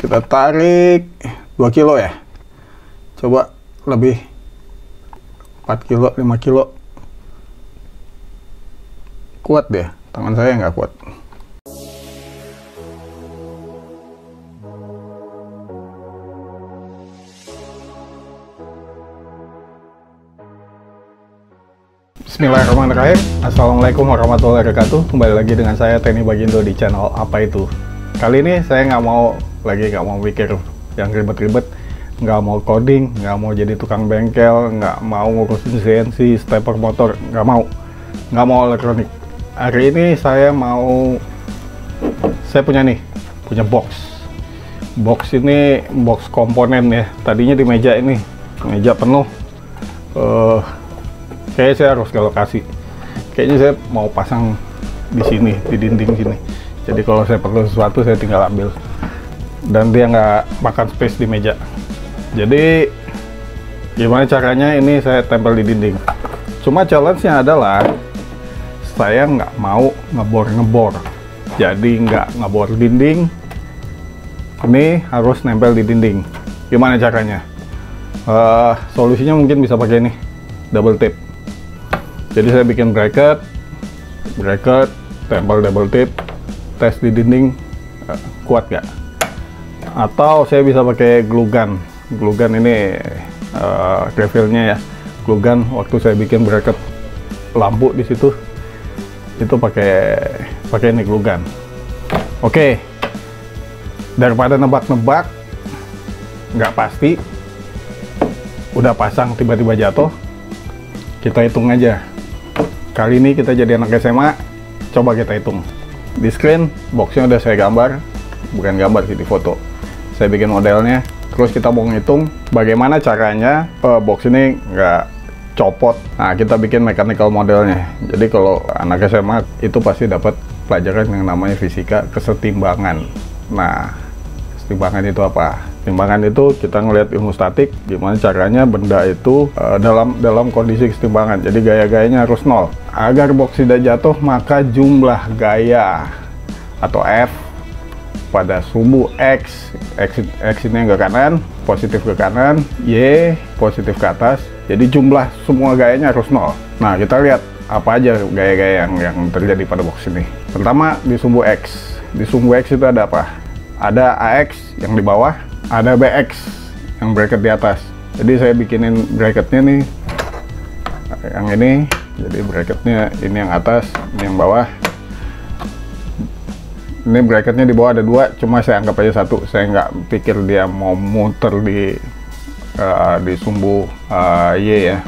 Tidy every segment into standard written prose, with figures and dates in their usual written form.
Kita tarik 2 kilo ya. Coba lebih 4 kilo, 5 kilo. Kuat deh, tangan saya nggak kuat. Bismillahirrahmanirrahim. Assalamualaikum warahmatullahi wabarakatuh. Kembali lagi dengan saya Teni Bagindo di channel Apa Itu. Kali ini saya nggak mau mikir yang ribet-ribet, nggak mau coding, nggak mau jadi tukang bengkel, nggak mau ngurusin CNC, stepper motor, nggak mau elektronik. Hari ini saya punya box ini, box komponen ya. Tadinya di meja ini, meja penuh. Kayaknya saya harus ke lokasi. Kayaknya saya mau pasang di sini, di dinding sini. Jadi kalau saya perlu sesuatu, saya tinggal ambil. Dan dia nggak makan space di meja. Jadi gimana caranya ini saya tempel di dinding. Cuma challenge-nya adalah saya nggak mau ngebor. Jadi nggak ngebor dinding. Ini harus nempel di dinding. Gimana caranya? Solusinya mungkin bisa pakai ini, double tape. Jadi saya bikin bracket, tempel double tape, tes di dinding, kuat nggak? Atau saya bisa pakai glue gun. Glue gun ini reveal-nya ya. Glue gun waktu saya bikin bracket lampu di situ, itu pakai ini glue gun. Oke, daripada nebak-nebak nggak pasti, udah pasang tiba-tiba jatuh, kita hitung aja. Kali ini kita jadi anak SMA, coba kita hitung. Di screen boxnya udah saya gambar, bukan gambar sih, di foto. Saya bikin modelnya, terus kita mau ngitung bagaimana caranya box ini nggak copot. Nah, kita bikin mechanical modelnya. Jadi kalau anak SMA itu pasti dapat pelajaran yang namanya fisika kesetimbangan. Nah, kesetimbangan itu apa? Kesetimbangan itu kita ngelihat ilmu statik, gimana caranya benda itu dalam kondisi kesetimbangan. Jadi gaya-gayanya harus nol. Agar box tidak jatuh, maka jumlah gaya atau F pada sumbu X ini yang ke kanan, positif ke kanan, Y positif ke atas. Jadi jumlah semua gayanya harus nol. Nah, kita lihat apa aja gaya-gaya yang terjadi pada box ini. Pertama, di sumbu X. Di sumbu X itu ada apa? Ada AX yang di bawah, ada BX yang bracket di atas. Jadi saya bikinin bracketnya nih, yang ini. Jadi bracketnya ini yang atas, ini yang bawah. Ini bracketnya di bawah ada dua, cuma saya anggap aja satu. Saya nggak pikir dia mau muter di sumbu Y ya.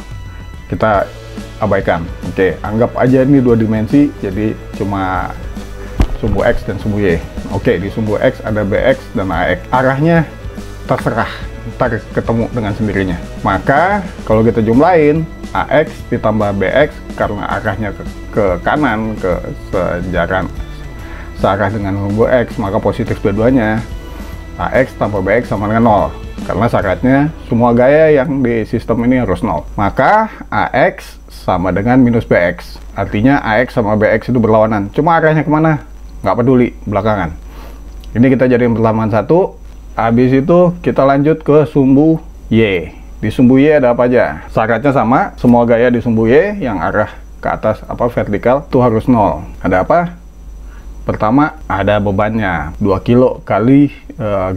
Kita abaikan. Oke, anggap aja ini dua dimensi, jadi cuma sumbu X dan sumbu Y. Oke, di sumbu X ada BX dan AX. Arahnya terserah, ntar ketemu dengan sendirinya. Maka kalau kita jumlahin AX ditambah BX, karena arahnya ke kanan, ke searah dengan sumbu X, maka positif dua-duanya. AX tambah BX sama dengan 0. Karena syaratnya semua gaya yang di sistem ini harus 0. Maka AX sama dengan minus BX. Artinya AX sama BX itu berlawanan. Cuma arahnya kemana? Nggak peduli, belakangan. Ini kita jadiin perlawanan satu. Habis itu kita lanjut ke sumbu Y. Di sumbu Y ada apa aja? Syaratnya sama, semua gaya di sumbu Y yang arah ke atas vertikal itu harus 0. Ada apa? Pertama, ada bebannya 2 kilo kali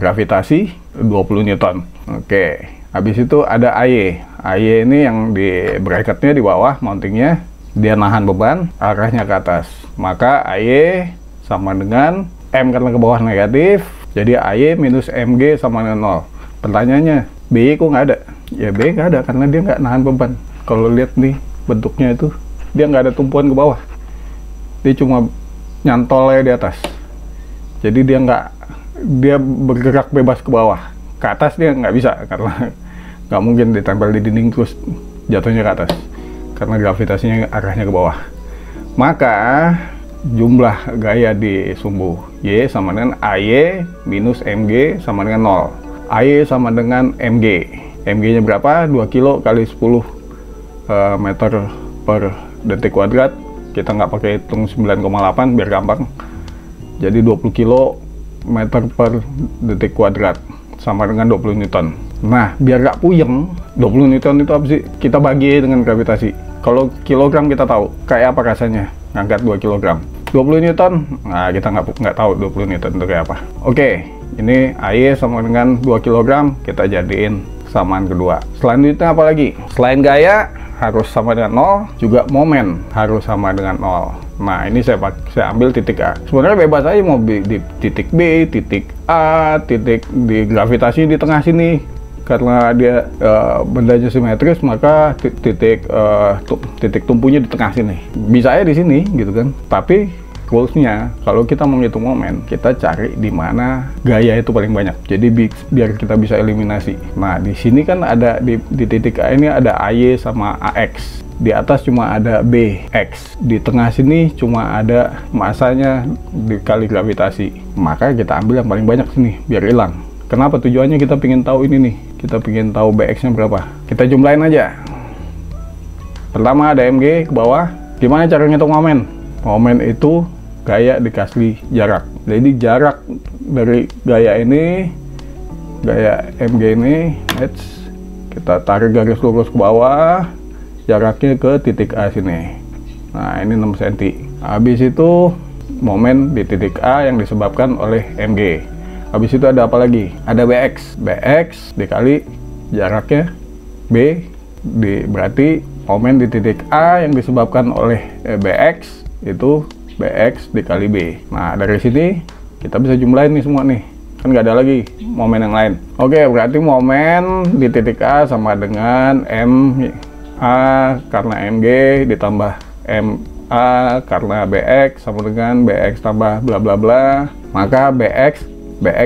gravitasi 20 Newton. Oke, habis itu ada AY. AY ini yang di bracketnya di bawah, mountingnya, dia nahan beban, arahnya ke atas. Maka AY sama dengan M karena ke bawah negatif, jadi AY minus MG sama dengan 0. Pertanyaannya, BY kok nggak ada? Ya BY nggak ada karena dia nggak nahan beban. Kalau lihat nih bentuknya itu, dia nggak ada tumpuan ke bawah. Dia cuma nyantolnya di atas. Jadi dia bergerak bebas ke bawah. Ke atas dia nggak bisa, karena nggak mungkin ditempel di dinding terus jatuhnya ke atas, karena gravitasinya arahnya ke bawah. Maka jumlah gaya di sumbu Y sama dengan AY minus MG sama dengan 0. AY sama dengan MG. MG nya berapa? 2 kilo kali 10 meter per detik kuadrat. Kita nggak pakai hitung 9,8 biar gampang. Jadi 20 kilo meter per detik kuadrat, sama dengan 20 Newton. Nah, biar nggak puyeng, 20 Newton itu apa sih? Kita bagi dengan gravitasi. Kalau kilogram kita tahu, kayak apa rasanya ngangkat 2 kilogram. 20 Newton, nah kita nggak tahu 20 Newton itu kayak apa. Oke, ini AY sama dengan 2 kilogram, kita jadiin samaan kedua. Selanjutnya apa lagi? Selain gaya, harus sama dengan 0, juga momen harus sama dengan 0. Nah, ini saya ambil titik A. Sebenarnya bebas aja mau di titik B, titik A, titik di gravitasi di tengah sini. Karena dia bendanya simetris, maka titik tumpunya di tengah sini. Bisa aja di sini gitu kan. Tapi rulesnya, kalau kita menghitung momen, kita cari di mana gaya itu paling banyak. Jadi biar kita bisa eliminasi. Nah, di sini kan ada di titik A ini ada AY sama AX. Di atas cuma ada BX. Di tengah sini cuma ada masanya dikali gravitasi. Maka kita ambil yang paling banyak sini biar hilang. Kenapa? Tujuannya kita pengen tahu ini nih. Kita pengen tahu BX-nya berapa. Kita jumlahin aja. Pertama ada MG ke bawah. Gimana cara ngitung momen? Momen itu gaya dikasih jarak. Jadi jarak dari gaya ini, gaya MG ini, kita tarik garis lurus ke bawah. Jaraknya ke titik A sini. Nah, ini 6 cm. Habis itu momen di titik A yang disebabkan oleh MG. Habis itu ada apa lagi? Ada BX. BX dikali jaraknya B, berarti momen di titik A yang disebabkan oleh BX itu BX dikali B. Nah, dari sini kita bisa jumlahin nih semua nih. Kan nggak ada lagi momen yang lain. Oke, berarti momen di titik A sama dengan MA karena MG ditambah MA karena BX sama dengan BX tambah bla bla bla. Maka BX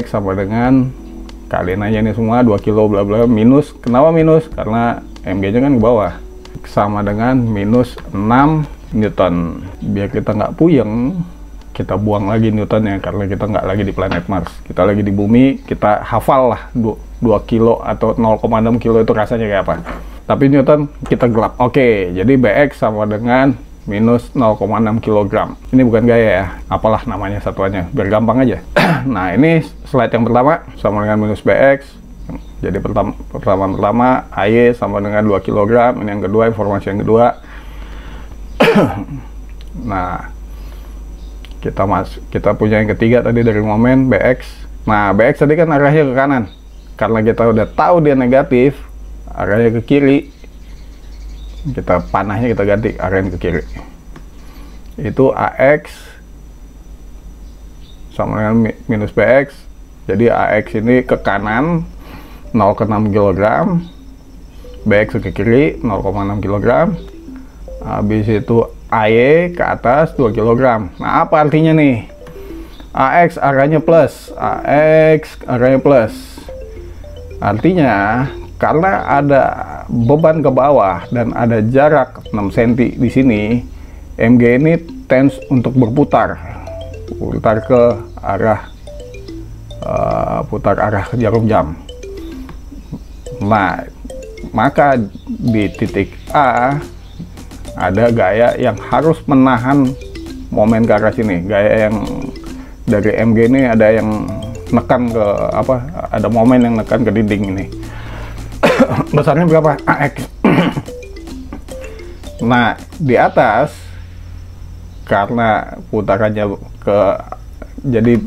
sama dengan, kalian aja nih semua 2 kilo bla bla minus. Kenapa minus? Karena MG nya kan ke bawah, sama dengan minus 6 Newton. Biar kita nggak puyeng, kita buang lagi Newtonnya karena kita nggak lagi di planet Mars, kita lagi di bumi. Kita hafal lah 2 kilo atau 0,6 kilo itu rasanya kayak apa. Tapi Newton kita gelap. Oke, jadi BX sama dengan minus 0,6 kg. Ini bukan gaya ya, apalah namanya satuannya, biar gampang aja. Nah, ini slide yang pertama sama dengan minus BX. Jadi pertama AY sama dengan 2 kg. Ini yang kedua, informasi yang kedua. Nah, kita punya yang ketiga tadi dari momen BX. Nah, BX tadi kan arahnya ke kanan. Karena kita udah tahu dia negatif, arahnya ke kiri. Kita panahnya kita ganti, arahin ke kiri. Itu AX sama dengan minus BX. Jadi AX ini ke kanan 0,6 kg, BX ke kiri 0,6 kg. Habis itu AY ke atas 2 kg. Nah, apa artinya nih? AX arahnya plus, AX arahnya plus. Artinya karena ada beban ke bawah dan ada jarak 6 cm di sini, MG ini tends untuk berputar ke arah jarum jam. Nah, maka di titik A ada gaya yang harus menahan momen ke arah sini. Gaya yang dari MG ini ada yang nekan ke ada momen yang nekan ke dinding ini. Besarnya berapa? AX. Nah, di atas karena putarannya jadi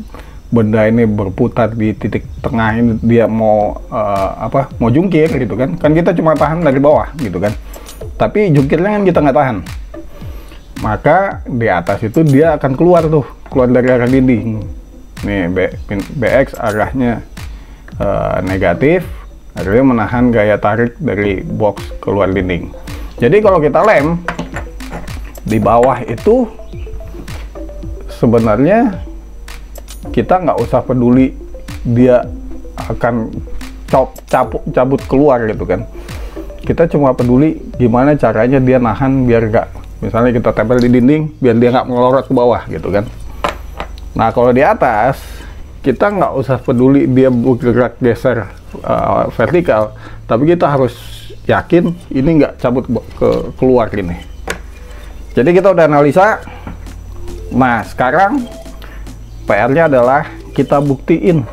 benda ini berputar di titik tengah ini, dia mau mau jungkir gitu kan. Kan kita cuma tahan dari bawah gitu kan. Tapi jungkirnya kan kita nggak tahan. Maka di atas itu dia akan keluar dari arah dinding. Nih, BX arahnya negatif. Akhirnya menahan gaya tarik dari box keluar dinding. Jadi kalau kita lem di bawah itu sebenarnya kita nggak usah peduli dia akan cabut keluar gitu kan. Kita cuma peduli gimana caranya dia nahan biar nggak, misalnya kita tempel di dinding biar dia nggak melorot ke bawah gitu kan. Nah, kalau di atas kita nggak usah peduli dia bergerak geser vertikal, tapi kita harus yakin ini nggak cabut keluar gini. Jadi kita udah analisa. Nah, sekarang PR-nya adalah kita buktiin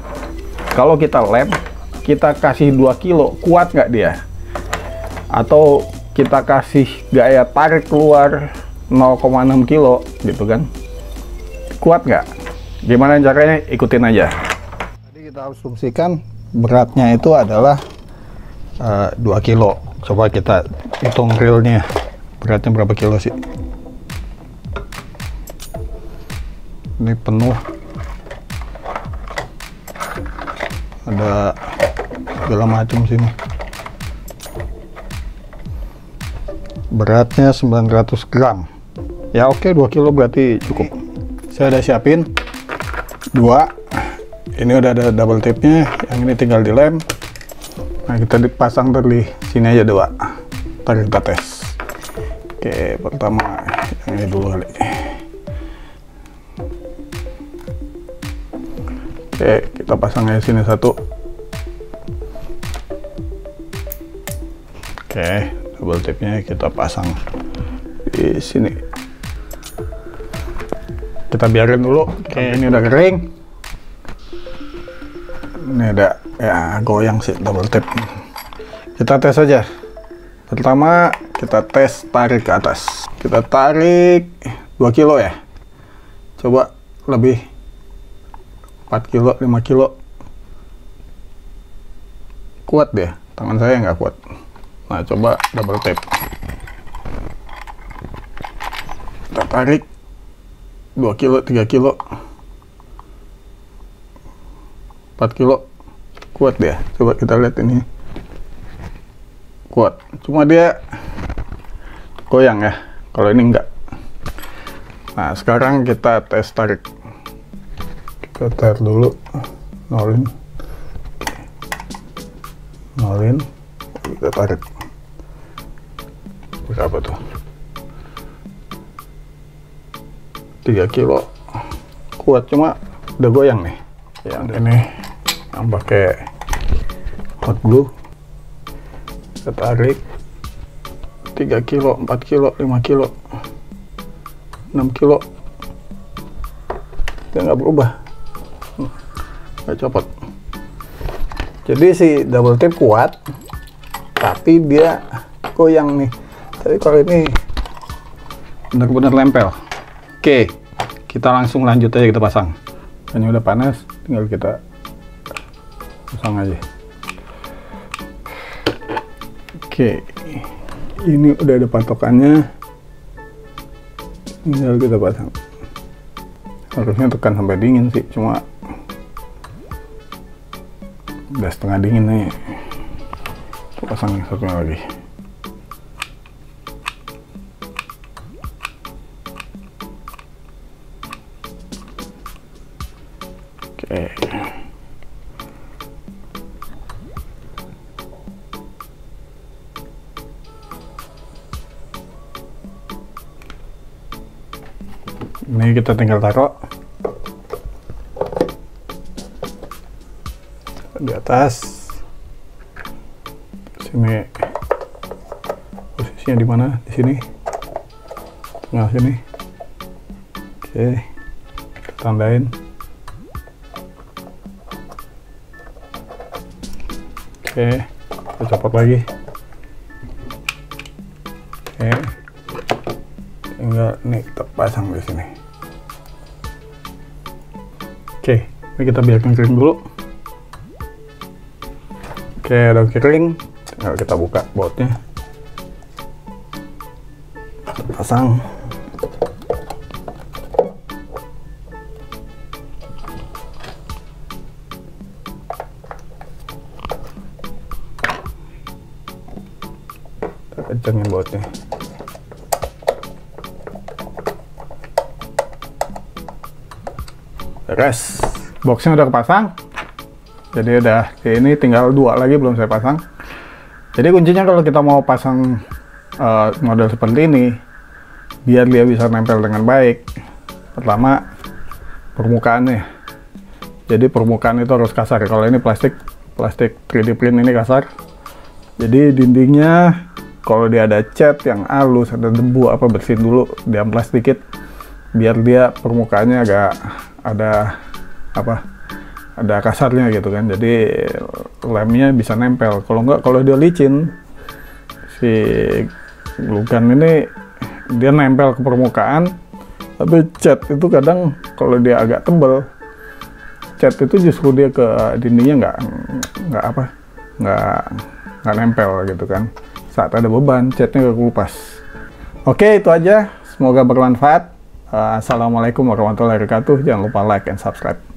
kalau kita lem, kita kasih 2 kilo, kuat nggak dia? Atau kita kasih gaya tarik keluar 0,6 kilo gitu kan, kuat nggak? Gimana caranya? Ikutin aja. Tadi kita asumsikan beratnya itu adalah 2 kilo. Coba kita hitung realnya, beratnya berapa kilo sih? Ini penuh, ada segala macam sini. Beratnya 900 gram. Ya oke, 2 kilo berarti cukup. Saya udah siapin 2. Ini udah ada double tape-nya, yang ini tinggal dilem. Nah, kita dipasang dari sini aja 2. Ntar kita tes. Oke, pertama yang ini dulu kali. Oke, kita pasang aja sini 1. Oke, double tape-nya kita pasang di sini. Kita biarin dulu. Oke, ini udah kering. Ini ada ya goyang sih double tape. Kita tes aja. Pertama kita tes tarik ke atas. Kita tarik 2 kilo ya. Coba lebih 4 kilo, 5 kilo. Kuat deh, tangan saya nggak kuat. Nah, coba double tape. Kita tarik 2 kilo, 3 kilo, 4 kilo. Kuat deh. Coba kita lihat ini. Kuat. Cuma dia goyang ya. Kalau ini enggak. Nah, sekarang kita tes tarik. Kita tarik dulu, nolin, kita tarik. Berapa tuh? 3 kilo. Kuat, cuma udah goyang nih. Yang ini yang pakai hot glue. Kita tarik 3 kilo, 4 kilo, 5 kilo, 6 kilo. Dia nggak berubah. Nggak copot. Jadi si double tape kuat, tapi dia goyang nih. Tapi kalau ini benar-benar nempel. Oke, kita langsung lanjut aja, kita pasang. Ini udah panas, tinggal kita pasang aja. Oke, ini udah ada patokannya, tinggal kita pasang. Harusnya tekan sampai dingin sih, cuma udah setengah dingin nih. Kita pasang yang satunya lagi. Oke. Ini kita tinggal taruh di atas. Sini posisinya di mana? Di sini, tengah sini. Oke, kita tandain. Oke, kita copot lagi. Oke, tinggal nih kita pasang di sini. Oke, ini kita biarkan kering dulu. Oke, udah kering, tinggal kita buka bautnya, kita pasang. Kita kencengin bautnya. Beres, boxnya udah kepasang. Jadi udah, ini tinggal 2 lagi belum saya pasang. Jadi kuncinya kalau kita mau pasang model seperti ini, biar dia bisa nempel dengan baik, pertama permukaannya. Jadi permukaan itu harus kasar. Kalau ini plastik 3D print ini kasar. Jadi dindingnya kalau dia ada cat yang halus, ada debu apa, bersihin dulu, diamplas sedikit, biar dia permukaannya agak ada apa, ada kasarnya gitu kan, jadi lemnya bisa nempel. Kalau nggak, kalau dia licin, si glue gun ini dia nempel ke permukaan, tapi cat itu kadang kalau dia agak tebal, cat itu justru dia ke dindingnya nggak nempel gitu kan. Saat ada beban, catnya kekupas. Oke, itu aja. Semoga bermanfaat. Assalamualaikum warahmatullahi wabarakatuh. Jangan lupa like and subscribe.